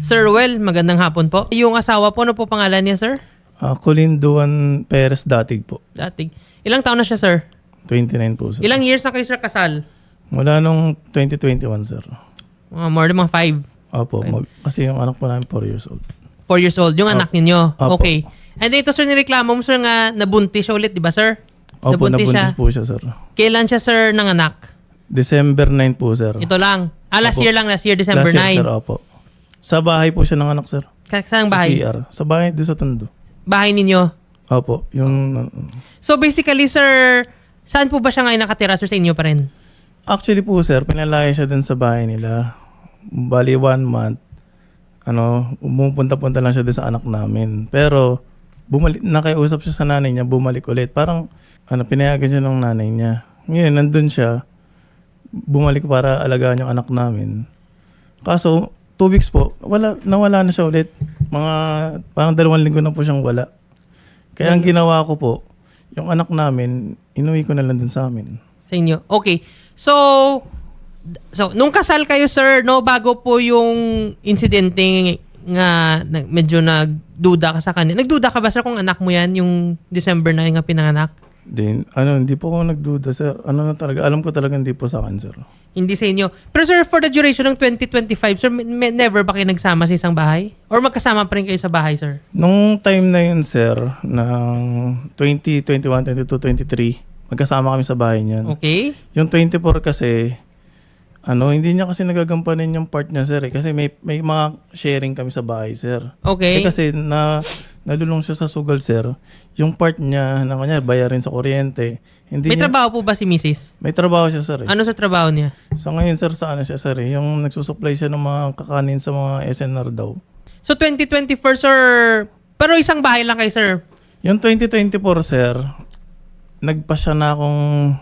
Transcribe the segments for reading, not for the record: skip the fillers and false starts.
Sir Ruel, magandang hapon po. Yung asawa po, ano po pangalan niya, sir? Colin Duan Perez Datig po. Dating. Ilang taon na siya, sir? 29 po, sir. Ilang years na kayo, sir, kasal? Mula nung 2021, sir. More than mga 5. Opo, kasi yung anak po namin 4 years old. 4 years old. Yung anak ninyo. Opo. Okay. And ito, sir, nireklamo mo, sir, nga nabuntis siya ulit, di ba, sir? Opo, nabuntis po siya, sir. Kailan siya, sir, nanganak? December 9 po, sir. Ito lang. Last Opo. year lang. Last year, December Last year, 9. sir, opo. Sa bahay po siya nanganak, sir. Saan Sa bahay? CR. Sa bahay doon sa Tondo. Bahay ninyo. Opo, yung... So, basically, sir, saan po ba siya ngayon nakatira, sir, sa inyo pa rin? Actually po, sir, pinalaya siya dun sa bahay nila. Bali 1 month. Pumupunta-punta lang siya dun sa anak namin. Pero, nakiusap siya sa nanay niya, bumalik ulit. Parang, pinayagan siya ng nanay niya. Ngayon, nandun siya, bumalik para alagaan yung anak namin. Kaso, 2 weeks po, nawala na siya ulit. Parang 2 linggo na po siyang wala. Kaya ang ginawa ko po, yung anak namin, inuwi ko na lang dun sa amin. Sa inyo. Okay. So, nung kasal kayo, sir, no, bago po yung insidente nga medyo nagduda ka sa kanya. Nagduda ka ba, sir, kung anak mo yan, yung December 9 nga pinanganak? Hindi po ako nagduda, sir. Na talaga, alam ko talaga hindi po sa akin, sir. Hindi sa inyo. Pero, sir, for the duration ng 2025, sir, never ba kayo nagsama sa isang bahay? Or magkasama pa rin kayo sa bahay, sir? Nung time na yun, sir, ng 2021, 22, 23, magkasama kami sa bahay niyan. Okay. Yung 24 kasi, hindi niya kasi nagagampanin yung part niya, sir. Kasi may mga sharing kami sa bahay, sir. Okay. Kasi nalulong siya sa sugal, sir. Yung part niya, na kanya, bayarin sa kuryente. May trabaho po ba si Mrs.? May trabaho siya, sir. Ano sa trabaho niya? Sa ngayon, sir, sa siya, sir. Yung nagsusupply siya ng mga kakanin sa mga SNR daw. So, 2024, sir, pero isang bahay lang kayo, sir? Yung 2024, sir, nagpa siya na akong,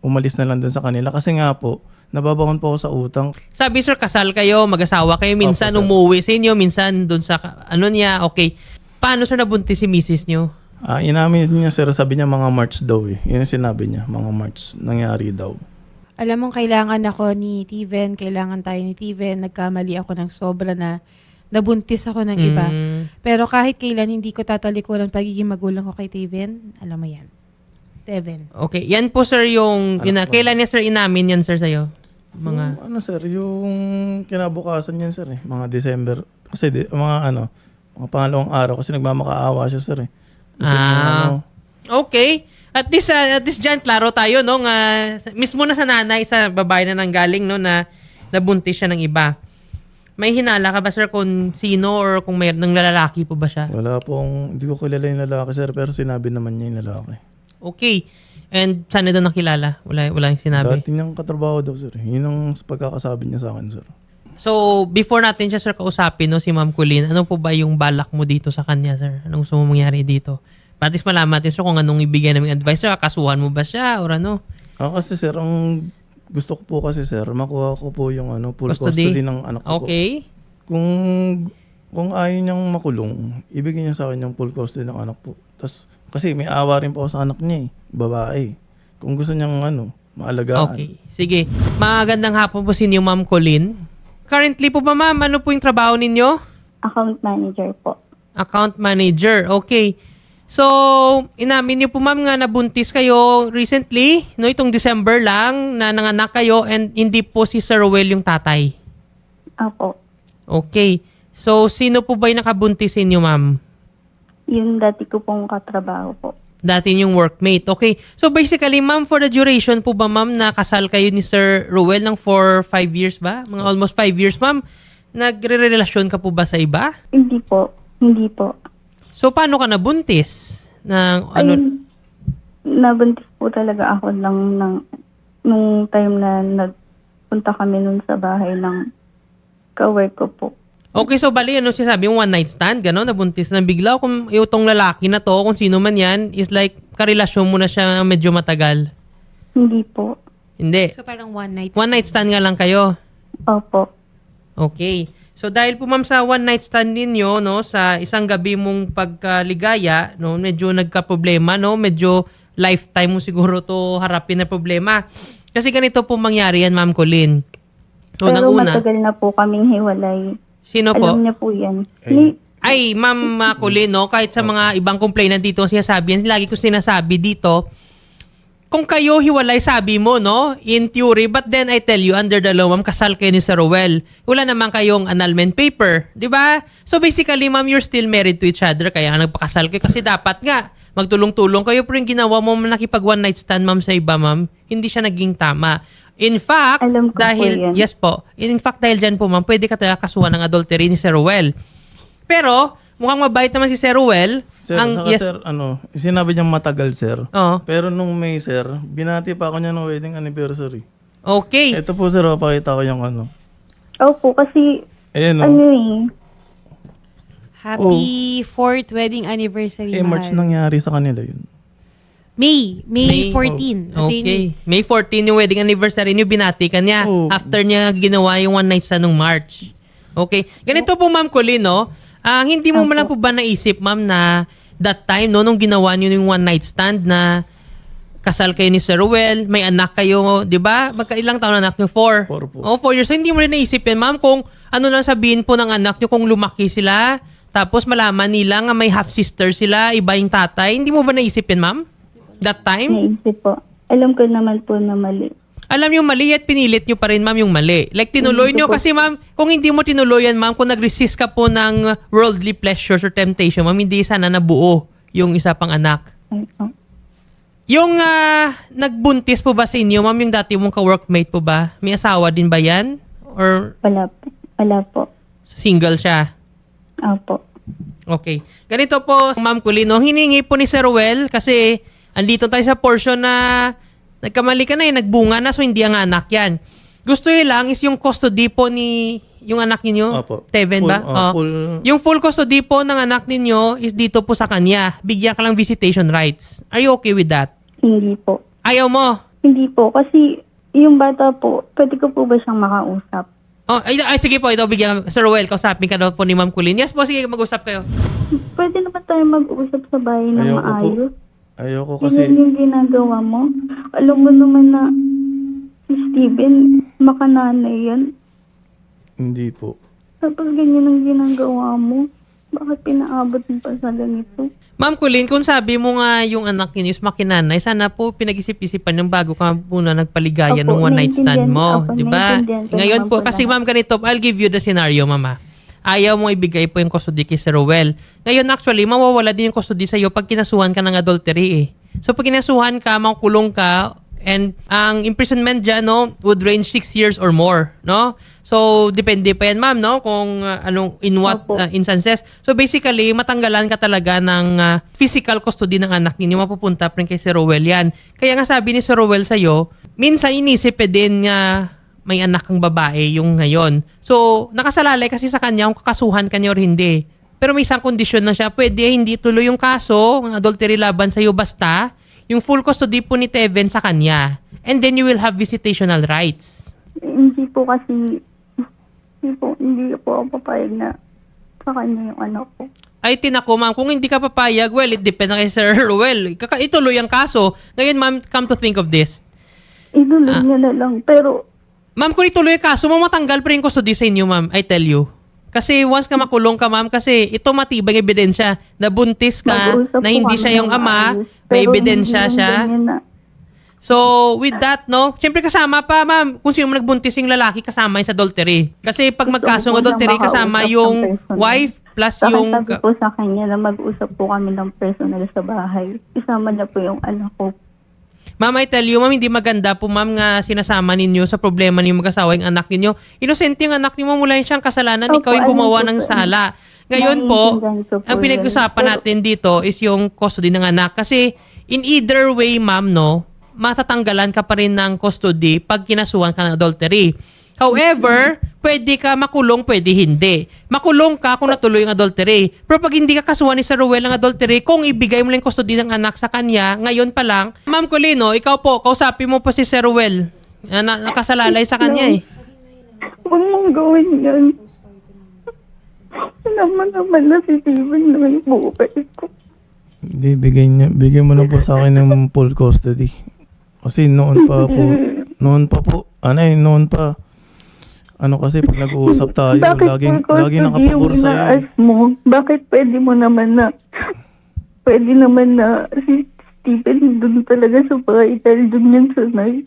umalis na lang dun sa kanila. Kasi nga po, nababangon po ako sa utang. Sabi, sir, kasal kayo, mag-asawa kayo, minsan Opo, sir. umuwi sa inyo, minsan dun sa, niya, okay. Paano, sir, nabuntis si Mrs. nyo? Inamin niya, sir, sabi niya mga March daw eh. Yun yung sinabi niya, mga March nangyari daw. Alam mong kailangan ako ni Tiven, kailangan tayo ni Tiven, nagkamali ako ng sobra na nabuntis ako ng iba. Pero kahit kailan hindi ko tatalikuran pagiging magulang ko kay Tiven, alam mo yan. Teven. Okay, yan po, sir, yung, kailan niya, sir, inamin yan, sir, sa'yo? Yung, sir, yung kinabukasan yan, sir eh. Mga December. Kasi mga pangalawang araw kasi nagmamakaawa siya, sir eh. Kasi Okay. At least dyan, klaro tayo, no? Nga, mismo na sa nanay, sa babae na nanggaling, no? Na nabuntis siya ng iba. May hinala ka ba, sir, kung sino or kung may ng lalaki po ba siya? Wala pong, hindi ko kilala yung lalaki, sir, pero sinabi naman niya yung lalaki. Okay. And saan na doon nakilala? Wala yung sinabi. Dati niyang katrabaho daw, sir. Yun ang pagkakasabi niya sa akin, sir. So, before natin siya, sir, kausapin, no, si Ma'am Colleen, ano po ba yung balak mo dito sa kanya, sir? Anong gusto mo mangyari dito? Para at least malaman natin, sir, kung anong ibigay namin advice, sir, kasuhan mo ba siya or ano? Kasi, sir, ang gusto ko po kasi, sir, makuha ko po yung full custody ng anak ko. Okay. Kung ayaw niyang makulong, ibigay niya sa akin yung full custody ng anak po. Tas, kasi may awa rin po ako sa anak niya eh, babae. Kung gusto niyang maalagaan. Okay. Sige. Magandang hapon po sa inyo, Ma'am Colleen. Currently po ba, ma'am, ano po yung trabaho ninyo? Account manager po. Account manager. Okay. So, inamin niyo po, ma'am, nga nabuntis kayo recently, no, itong December lang, na nanganak kayo and hindi po si Sir Ruel yung tatay. Apo. Okay. So, sino po ba yung nakabuntis sa inyo, ma'am? Yung dati ko pong katrabaho po. Dati yung workmate. Okay. So, basically, ma'am, for the duration po ba, ma'am, nakasal kayo ni Sir Ruel ng for 5 years ba? Mga almost 5 years, ma'am. Nagre-relasyon ka po ba sa iba? Hindi po. Hindi po. So, paano ka nabuntis? Nabuntis po talaga ako lang nung time na nagpunta kami nun sa bahay ng ka-work ko po. Okay, so bali, ano siya sabi, yung one night stand, gano'n, nabuntis na bigla. Kung itong lalaki na to, kung sino man yan, is like, karelasyon mo na siya medyo matagal. Hindi po. Hindi. So parang one night. One night stand nga lang kayo. Opo. Okay. So dahil po, ma'am, sa one night stand ninyo, no, sa isang gabi mong pagkaligaya, no, medyo nagka-problema, no, medyo lifetime mo siguro to harapin na problema. Kasi ganito po mangyari yan, Ma'am Colleen. Pero matagal na po kaming hiwalay. Sino po? Alam niya po yan. Ay, Ma'am Colleen, no, kahit sa mga ibang complainant dito ang sinasabi yan, lagi ko sinasabi dito, kung kayo hiwalay, sabi mo, no, in theory, but then I tell you, under the law, ma'am, kasal kayo ni Sir Rowell. Wala naman kayong annulment paper, di ba? So basically, ma'am, you're still married to each other, kaya nagpakasal kayo kasi dapat nga, magtulong-tulong kayo, pero yung ginawa mo, nakipag one night stand, ma'am, sa iba, ma'am, hindi siya naging tama. In fact, Alam ko po yan. yes po, in fact, dahil dyan po, ma'am, pwede ka talaga kasuhan ng adultery ni Sir Rowell. Pero, mukhang mabait naman si Sir Rowell. Sir, sir, sinabi niyang matagal, sir. Oo. Pero nung May, sir, binati pa ako niya ng wedding anniversary. Okay. Ito po, sir, pakita ko yung Opo, kasi Ayan, ano eh. Happy 4th wedding anniversary, March mahal. nangyari sa kanila yun. May May- 14. Okay. May 14 yung wedding anniversary niyo, binati ka niya. Oo. After niya ginawa yung one night stand nung March. Okay. Ganito po, Ma'am Colleen, no? Hindi mo man lang po ba naisip, ma'am, na that time, no, nung ginawa niyo yung one night stand na kasal kayo ni Sir Rowell, may anak kayo, di ba? Magkailang taon na anak niyo? 4. 4 po. 4 years. So, hindi mo rin naisip yan, ma'am, kung ano lang sabihin po ng anak niyo kung lumaki sila, tapos malaman nila nga may half-sister sila, iba yung tatay. Hindi mo ba naisip yan, ma'am? That time? Naisip po. Alam ko naman po na mali. Alam niyo mali at pinilit niyo pa rin, ma'am, yung mali. Like, tinuloy niyo kasi, ma'am, kung hindi mo tinuloy yan, ma'am, kung nag-resist ka po ng worldly pleasures or temptation, ma'am, hindi sana nabuo yung isa pang anak. Ay, po. Yung nagbuntis po ba sa inyo, ma'am, yung dati mong ka-workmate po ba? May asawa din ba yan? Or Wala po. Wala po. single siya? Opo. Okay. Ganito po, Ma'am Colleen, hiningi po ni Sir Rowell kasi andito tayo sa portion na nagkamali ka na nagbunga na, so hindi ang anak yan. Gusto niya lang is yung custody po ni yung anak ninyo, Opo. Teven ba? Yung full custody po ng anak ninyo is dito po sa kanya. Bigyan ka lang visitation rights. Are you okay with that? Hindi po. Ayaw mo? Hindi po. Kasi yung bata po, pwede ko po ba siyang makausap? Oh, ay, sige po, ito bigyan. Sir Rowell, kausapin ka daw po ni Ma'am Colleen. Yes po, sige, mag-usap kayo. Pwede naman tayo mag-usap sa bahay ng Ayoko po. maayos. Ayoko Kasi kasi, yung ginagawa mo. Alam mo naman na si Steven, makananay yan. hindi po. Tapos ganyan ang ginagawa mo. Bakit pinaabot mo pa sa ganito? Ma'am Colleen, kung sabi mo nga yung anak niyo is makinanay, sana po pinag-isip-isipan yung bago ka muna nagpaligaya Opo, nung one night stand mo. naiintindihan- Di ba? naiintindihan ko Ngayon naman po, po kasi lahat. ma'am ganito, I'll give you the scenario, mama. Ayaw mo ibigay po yung custody kay Sir Rowell. Ngayon actually, mawawala din yung custody sa'yo pag kinasuhan ka ng adultery eh. So pag kinasuhan ka, makukulong ka, and ang imprisonment dyan, no, would range 6 years or more, no? So, depende pa yan, ma'am, no? Kung anong, in what Opo. instances. So, basically, matanggalan ka talaga ng physical custody ng anak ninyo. Mapupunta pa rin kay Sir Rowell yan. Kaya nga sabi ni Sir Rowell sa'yo, minsan inisip din nga may anak kang babae yung ngayon. So, nakasalalay kasi sa kanya kung kakasuhan kanya or hindi. Pero may isang kondisyon na siya, pwede hindi tuloy yung kaso, ng adultery laban sa'yo, basta yung full custody po ni Teven sa kanya. And then you will have visitational rights. Hindi po kasi, hindi po ako papayag na sa kanya yung anak ko. Ay, tinako, ma'am. Kung hindi ka papayag, well, it depends na kay Sir Rowell. Ituloy ang kaso. Ngayon, ma'am, come to think of this. Idulog niya na lang. Pero, Ma'am, kung ituloy ang kaso, mamatanggal pa rin custody sa inyo, ma'am. I tell you. Kasi once ka makulong ka, ma'am, kasi ito matibay ebidensya na buntis ka, mag-uusap na po hindi kami siya yung ng ama, maayos. may Pero ebidensya hindi siya. ganyan na. So, with that, no, siyempre kasama pa, ma'am, kung sino mo nagbuntis yung lalaki, kasama yung sa adultery. Kasi pag Gusto magkasong ko po adultery, na kasama makausap yung ng personal. wife plus Saka yung... sabi po sa kanya na mag-usap po kami ng personal sa bahay. Isama niya po yung anak ko. Ma'am, I tell you, ma'am, hindi maganda po, ma'am, nga sinasama ninyo sa problema ninyo mag-asawa yung anak ninyo. Inosente yung anak ninyo, ma'am, wala yung siyang kasalanan. Opo, Ikaw yung gumawa alam ng ko po. sala. Ngayon po, Naiintindihan ko po ang pinag-usapan yun. natin dito is yung custody ng anak. Kasi in either way, ma'am, no, matatanggalan ka pa rin ng custody pag kinasuhan ka ng adultery. However, pwede ka makulong, pwede hindi. Makulong ka kung natuloy yung adultery. Pero pag hindi ka kasuhan ni Sir Rowell ng adultery, kung ibigay mo lang yung custody ng anak sa kanya, ngayon pa lang, Ma'am Colino, ikaw po, kausapin mo pa si Sir Rowell. Nakasalalay sa kanya eh. Huwag mong gawin yan. Naman na si Steven na may buhay ko. Hindi, bigay mo na po sa akin ng full custody. Kasi noon pa, Ano kasi pag nag-uusap tayo, Bakit laging custody nakapabor yung sa'yo. inaas mo? Bakit pwede naman na si Stephen dun talaga sa bahay dahil dun yan sanay.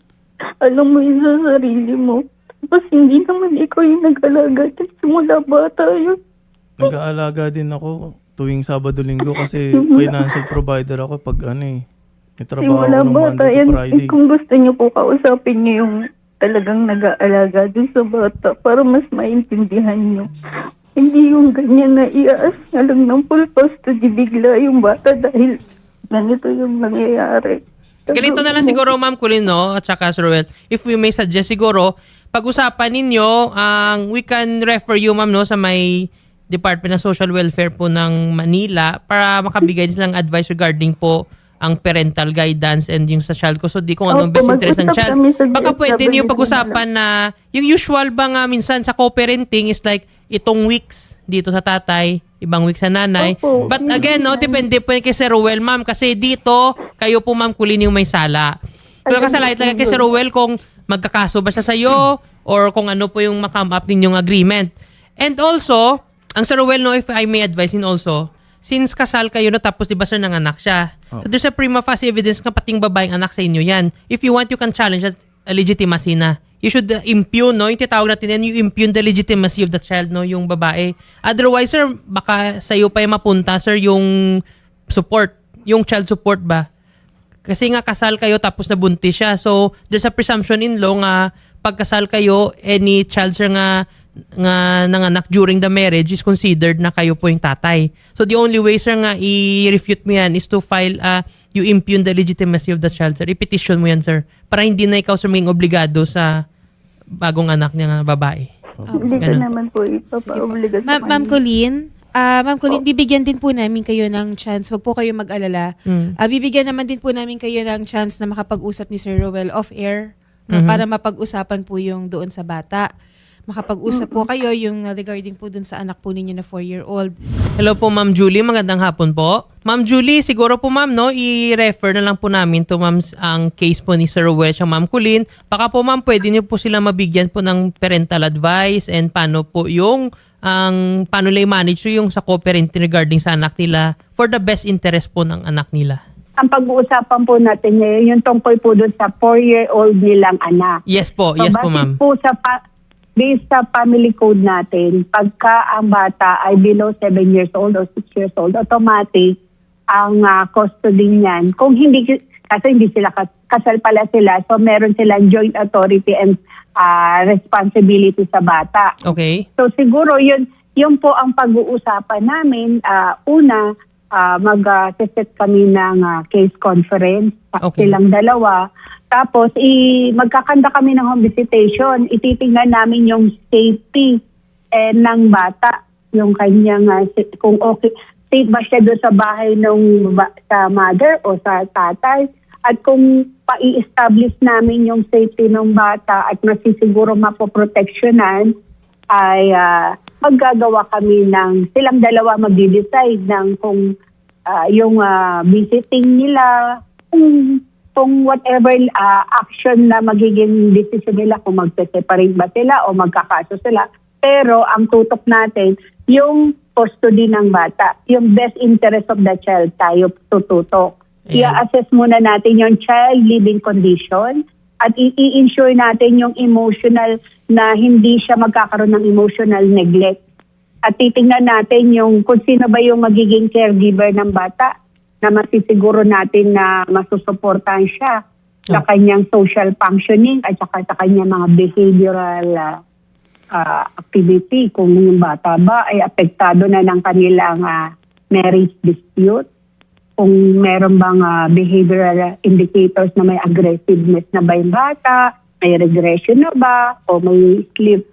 Alam mo yun sa sarili mo. Tapos hindi naman ikaw yung nag-alaga. Tapos simula bata yun. Nag-aalaga din ako tuwing Sabado-Linggo kasi financial provider ako pag may trabaho Simula ako ng bata Monday to yan. Friday. Kung gusto niyo po kausapin niyo yung talagang nag-aalaga dun sa bata para mas maintindihan niyo. Hindi yung ganyan na iaas na lang ng full custody bigla yung bata dahil ganito yung nangyayari. Ganito na lang siguro, Ma'am Colleen, no? At saka, Sir Ruel, if we may suggest siguro, pag-usapan ninyo, we can refer you, Ma'am, no, sa may Department of Social Welfare po ng Manila para makabigay silang advice regarding po ang parental guidance and yung sa child custody kung anong Opo, best interest ng mag-usap child. kami sa Baka pwede DSWD niyo pag-usapan na yung usual ba nga minsan sa co-parenting is like itong weeks dito sa tatay, ibang weeks sa nanay. Opo. But again, no, depende po yun kay Sir Ruel, Ma'am, kasi dito kayo po, Ma'am Colleen, yung may sala. Pero kasalanan talaga kay Sir Ruel kung magkakaso ba siya sa'yo or kung ano po yung makam up ninyong agreement. And also, ang Sir Ruel, no, if I may advise in also, since kasal kayo na tapos di ba sir nanganak siya. So there's a prima facie evidence na pating babaeng anak sa inyo yan. If you want, you can challenge that legitimacy na. You should impugn, no? Yung titawag natin yan, you impugn the legitimacy of the child, no? Yung babae. Otherwise, sir, baka sa'yo pa yung mapunta, sir, yung support. Yung child support ba? Kasi nga kasal kayo tapos nabuntis siya. So, there's a presumption in law nga pagkasal kayo, any child sir nga nanganak during the marriage is considered na kayo po yung tatay. So the only way sir nga i-refute mo yan is to file you impugn the legitimacy of the child sir. I-petition mo yan sir para hindi na ikaw sir maging obligado sa bagong anak niya nga babae. Hindi ka Ganun. naman po ipapa-obliga sa Ma'am Colleen, bibigyan din po namin kayo ng chance. Wag po kayo mag-alala. Bibigyan naman din po namin kayo ng chance na makapag-usap ni Sir Ruel off-air no, para mapag-usapan po yung doon sa bata. Makapag-usap po kayo yung regarding po dun sa anak po ninyo na 4-year-old. Hello po Ma'am Julie, magandang hapon po. Ma'am Julie, siguro po ma'am no, i-refer na lang po namin to ma'am ang case po ni Sir Ruel at Ma'am Colleen. Baka po ma'am pwede niyo po sila mabigyan po ng parental advice and paano po yung paano nila i-manage yung sa co-parenting regarding sa anak nila for the best interest po ng anak nila. Ang pag-uusapan po natin ngayon, yung tungkol po doon sa 4-year-old nilang anak. Yes po, So, yes po ma'am. Based sa family code natin, pagka ang bata ay below 7 years old or 6 years old, automatic ang custody niyan. Kung hindi, kasi hindi sila kasal pala sila, so meron silang joint authority and responsibility sa bata. Okay. So siguro yun po ang pag-uusapan namin. Una, mag-set kami ng case conference, Okay. silang dalawa. Tapos magkakanda kami ng home visitation. Ititingnan namin yung safety ng bata, yung kanyang kung okay, safe ba siya doon sa bahay sa mother o sa tatay. At kung pa-i-establish namin yung safety ng bata at masisiguro mapoproteksyonan, ay maggagawa kami silang dalawa magde-decide ng kung yung visiting nila, kung whatever action na magiging decision nila, kung magse-separate ba sila o magkakaso sila. Pero ang tutok natin, yung custody ng bata, yung best interest of the child tayo tututok. I-assess muna natin yung child living condition at i-ensure natin yung emotional na hindi siya magkakaroon ng emotional neglect. At titingnan natin kung sino ba yung magiging caregiver ng bata na masisiguro natin na masusuportahan siya sa kanyang social functioning at saka sa kanyang mga behavioral activity. Kung yung bata ba ay apektado na ng kanilang marriage dispute, kung meron bang behavioral indicators na may aggressiveness na ba yung bata, may regression na ba, o may sleep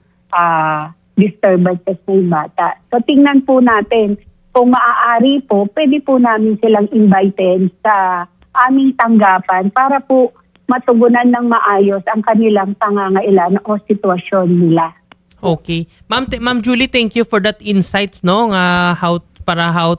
disturbances na yung bata. So tingnan po natin. Kung maaari po, pwede po namin silang invitein sa aming tanggapan para po matugunan ng maayos ang kanilang pangangailangan o sitwasyon nila. Okay. Ma'am Julie, thank you for that insights no how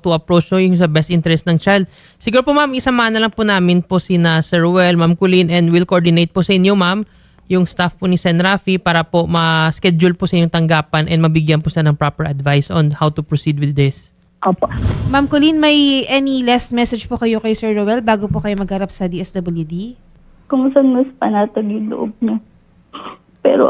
to approach yung sa best interest ng child. Siguro po ma'am, isama na lang po namin po sina Sir Ruel, Ma'am Colleen, and we'll coordinate po sa inyo ma'am yung staff po ni Sen. Rafi para po ma-schedule po sa inyong tanggapan and mabigyan po sa ng proper advice on how to proceed with this. Opo. Ma'am Colleen, may any last message po kayo kay Sir Roel bago po kayo magharap sa DSWD? Kung saan mas panatag yung loob niya. Pero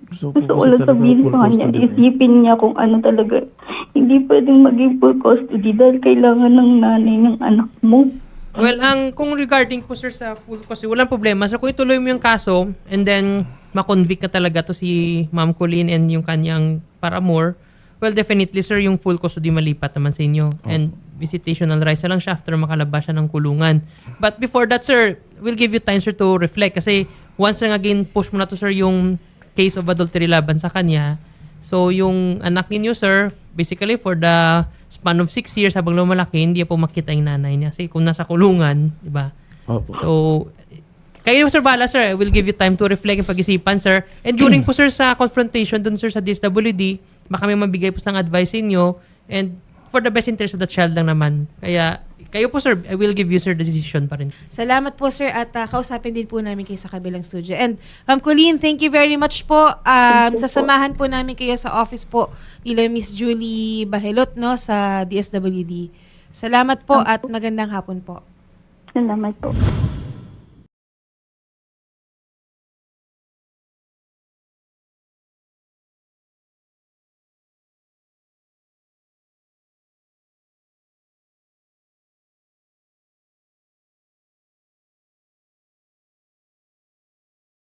Gusto gusto ko lang sabihin sa kanya, isipin niya kung ano talaga. Hindi pwedeng maging full custody dahil kailangan ng nanay ng anak mo. Well, kung regarding po sir sa full custody, walang problema. Sir, kung ituloy mo yung kaso and then makonvict na talaga to si Ma'am Colleen and yung kanyang paramour, well, definitely sir, yung full custody malipat naman sa inyo. And visitational rights na lang siya after makalabas siya ng kulungan. But before that sir, we'll give you time sir to reflect kasi once na again push mo na to sir yung case of adultery laban sa kanya, so yung anak ninyo sir, basically for the span of 6 years habang lumalaki, hindi po makita yung nanay niya kasi kung nasa kulungan, di ba? Opo. So, kayo sir bala sir, I will give you time to reflect and pag-isipan sir. And during po sir sa confrontation dun sir sa DSWD, baka may mabigay po ng advice inyo and for the best interest of the child lang naman. Kaya, kayo po sir, I will give you sir the decision pa rin. Salamat po sir at kausapin din po namin kayo sa kabilang studio. And Ma'am Colleen, thank you very much po. Sasamahan po namin kayo sa office po nila Miss Julie Bahelot no, sa DSWD. Salamat po at magandang hapon po. Salamat po.